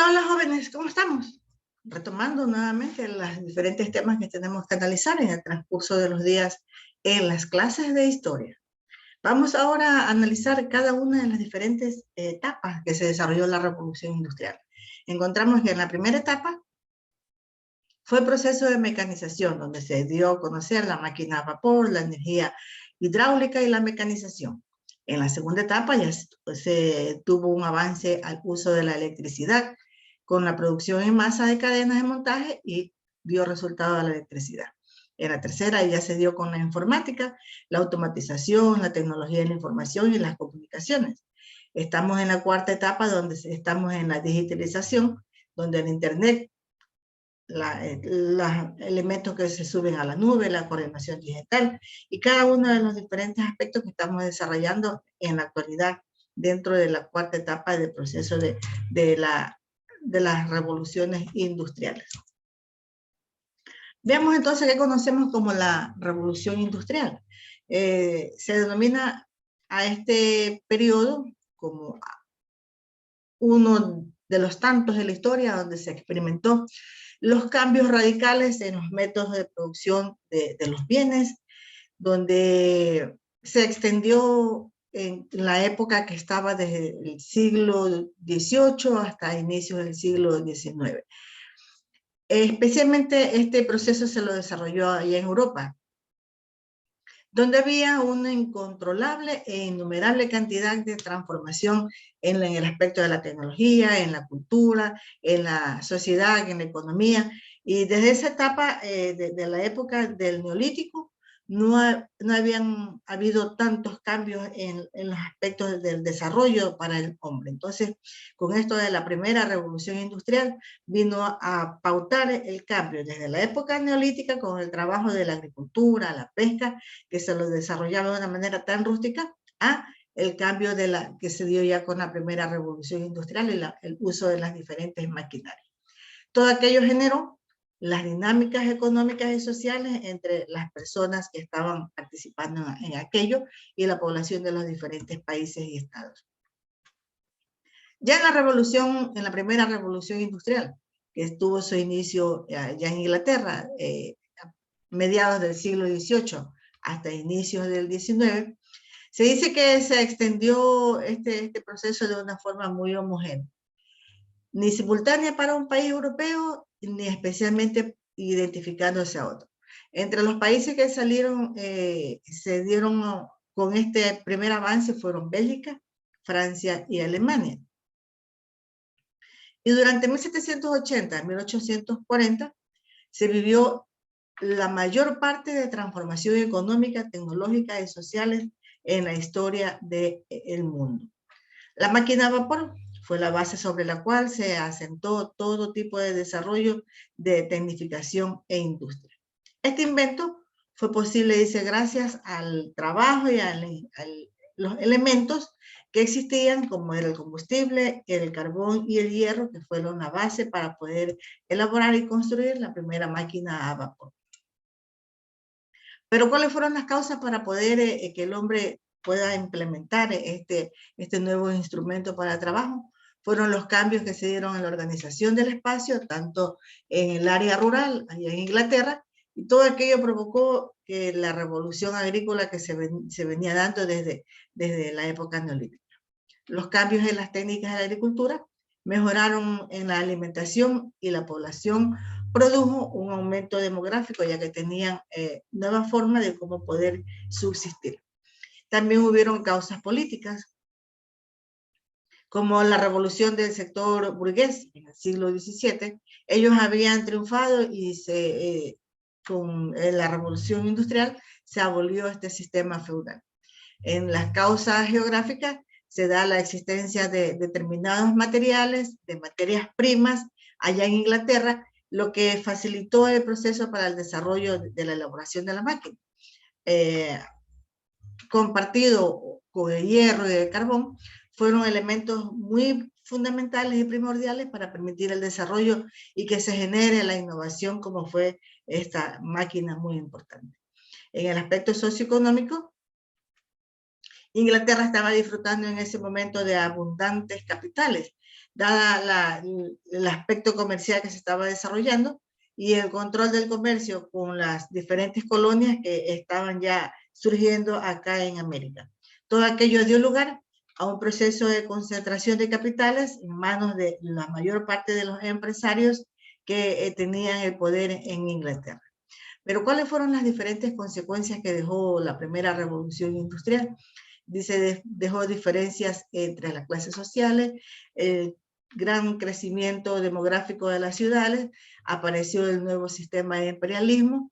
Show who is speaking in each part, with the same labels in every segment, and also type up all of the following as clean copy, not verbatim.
Speaker 1: Hola, hola jóvenes, ¿cómo estamos? Retomando nuevamente los diferentes temas que tenemos que analizar en el transcurso de los días en las clases de historia. Vamos ahora a analizar cada una de las diferentes etapas que se desarrolló la Revolución Industrial. Encontramos que en la primera etapa fue el proceso de mecanización, donde se dio a conocer la máquina a vapor, la energía hidráulica y la mecanización. En la segunda etapa ya se tuvo un avance al uso de la electricidad, con la producción en masa de cadenas de montaje y dio resultado a la electricidad. En la tercera ya se dio con la informática, la automatización, la tecnología de la información y las comunicaciones. Estamos en la cuarta etapa donde estamos en la digitalización, donde el Internet, los elementos que se suben a la nube, la coordinación digital y cada uno de los diferentes aspectos que estamos desarrollando en la actualidad dentro de la cuarta etapa del proceso de las revoluciones industriales. Veamos entonces qué conocemos como la revolución industrial. Se denomina a este periodo como uno de los tantos de la historia donde se experimentó los cambios radicales en los métodos de producción de los bienes, donde se extendió en la época que estaba desde el siglo XVIII hasta inicios del siglo XIX. Especialmente este proceso se lo desarrolló allá en Europa, donde había una incontrolable e innumerable cantidad de transformación en el aspecto de la tecnología, en la cultura, en la sociedad, en la economía. Y desde esa etapa, de la época del Neolítico, no habían habido tantos cambios en los aspectos del desarrollo para el hombre. Entonces, con esto de la primera revolución industrial, vino a pautar el cambio desde la época neolítica con el trabajo de la agricultura, la pesca, que se lo desarrollaba de una manera tan rústica, a el cambio que se dio ya con la primera revolución industrial y el uso de las diferentes maquinarias. Todo aquello generó las dinámicas económicas y sociales entre las personas que estaban participando en aquello y la población de los diferentes países y estados. Ya en la primera revolución industrial, que tuvo su inicio ya en Inglaterra, a mediados del siglo XVIII hasta inicios del XIX, se dice que se extendió este proceso de una forma muy homogénea, ni simultánea para un país europeo, ni especialmente identificándose a otro. Entre los países que salieron, se dieron con este primer avance fueron Bélgica, Francia y Alemania. Y durante 1780 a 1840 se vivió la mayor parte de transformación económica, tecnológica y sociales en la historia del mundo. La máquina a vapor fue la base sobre la cual se asentó todo tipo de desarrollo de tecnificación e industria. Este invento fue posible, dice, gracias al trabajo y a los elementos que existían, como era el combustible, el carbón y el hierro, que fueron la base para poder elaborar y construir la primera máquina a vapor. Pero ¿cuáles fueron las causas para poder que el hombre pueda implementar este nuevo instrumento para el trabajo? Fueron los cambios que se dieron en la organización del espacio, tanto en el área rural, allá en Inglaterra, y todo aquello provocó que la revolución agrícola que se venía dando desde la época neolítica. Los cambios en las técnicas de la agricultura mejoraron en la alimentación y la población produjo un aumento demográfico, ya que tenían nuevas formas de cómo poder subsistir. También hubieron causas políticas, como la revolución del sector burgués en el siglo XVII. Ellos habían triunfado y con la revolución industrial se abolió este sistema feudal. En las causas geográficas se da la existencia de determinados materiales, de materias primas, allá en Inglaterra, lo que facilitó el proceso para el desarrollo de la elaboración de la máquina. Compartido con el hierro y el carbón, fueron elementos muy fundamentales y primordiales para permitir el desarrollo y que se genere la innovación como fue esta máquina muy importante. En el aspecto socioeconómico, Inglaterra estaba disfrutando en ese momento de abundantes capitales, dada el aspecto comercial que se estaba desarrollando y el control del comercio con las diferentes colonias que estaban ya surgiendo acá en América. Todo aquello dio lugar a un proceso de concentración de capitales en manos de la mayor parte de los empresarios que tenían el poder en Inglaterra. Pero ¿cuáles fueron las diferentes consecuencias que dejó la primera revolución industrial? Dice, dejó diferencias entre las clases sociales, el gran crecimiento demográfico de las ciudades, apareció el nuevo sistema de imperialismo,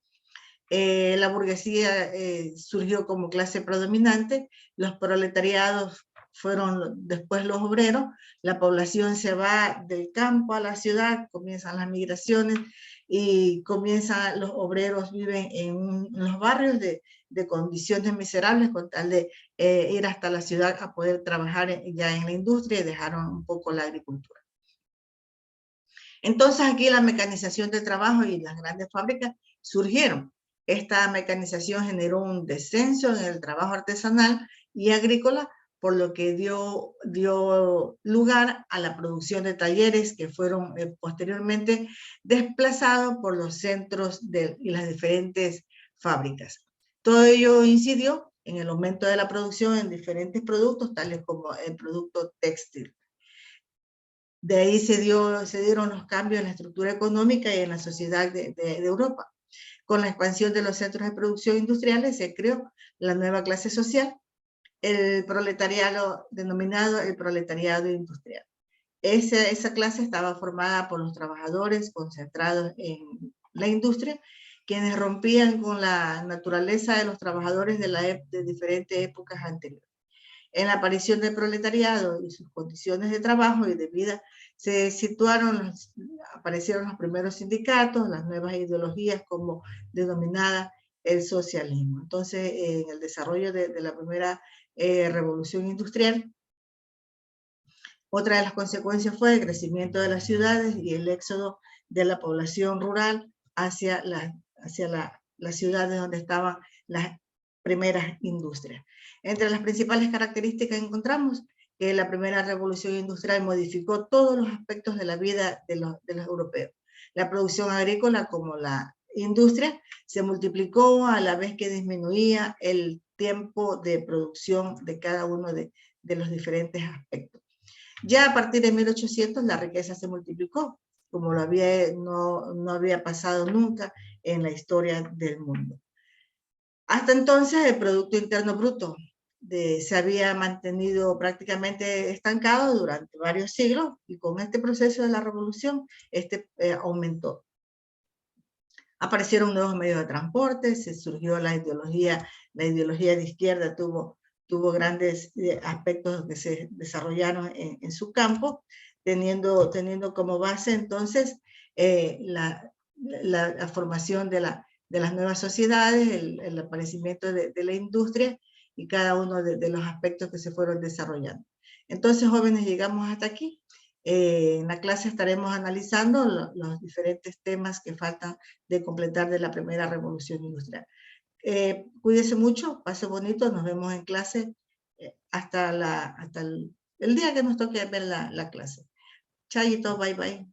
Speaker 1: la burguesía surgió como clase predominante, los proletariados fueron después los obreros, la población se va del campo a la ciudad, comienzan las migraciones y los obreros viven en los barrios de condiciones miserables con tal de ir hasta la ciudad a poder trabajar ya en la industria y dejaron un poco la agricultura. Entonces aquí la mecanización del trabajo y las grandes fábricas surgieron. Esta mecanización generó un descenso en el trabajo artesanal y agrícola, por lo que dio lugar a la producción de talleres que fueron posteriormente desplazados por los centros y las diferentes fábricas. Todo ello incidió en el aumento de la producción en diferentes productos, tales como el producto textil. De ahí se dieron los cambios en la estructura económica y en la sociedad de Europa. Con la expansión de los centros de producción industriales se creó la nueva clase social, el proletariado denominado el proletariado industrial. Esa clase estaba formada por los trabajadores concentrados en la industria, quienes rompían con la naturaleza de los trabajadores de diferentes épocas anteriores. En la aparición del proletariado y sus condiciones de trabajo y de vida, aparecieron los primeros sindicatos, las nuevas ideologías como denominada el socialismo. Entonces, en el desarrollo de la primera revolución industrial, otra de las consecuencias fue el crecimiento de las ciudades y el éxodo de la población rural hacia las ciudades donde estaban las primeras industrias. Entre las principales características encontramos que la primera revolución industrial modificó todos los aspectos de la vida de los europeos. La producción agrícola como la industria se multiplicó a la vez que disminuía el tiempo de producción de cada uno de los diferentes aspectos. Ya a partir de 1800 la riqueza se multiplicó, como no había pasado nunca en la historia del mundo. Hasta entonces el Producto Interno Bruto se había mantenido prácticamente estancado durante varios siglos y con este proceso de la revolución aumentó. Aparecieron nuevos medios de transporte, se surgió la ideología de izquierda tuvo grandes aspectos que se desarrollaron en su campo, teniendo como base entonces la formación de las nuevas sociedades, el aparecimiento de la industria y cada uno de los aspectos que se fueron desarrollando. Entonces, jóvenes, llegamos hasta aquí. En la clase estaremos analizando los diferentes temas que faltan de completar de la primera revolución industrial. Cuídese mucho, pase bonito, nos vemos en clase hasta el día que nos toque ver la clase. Chayito, bye bye.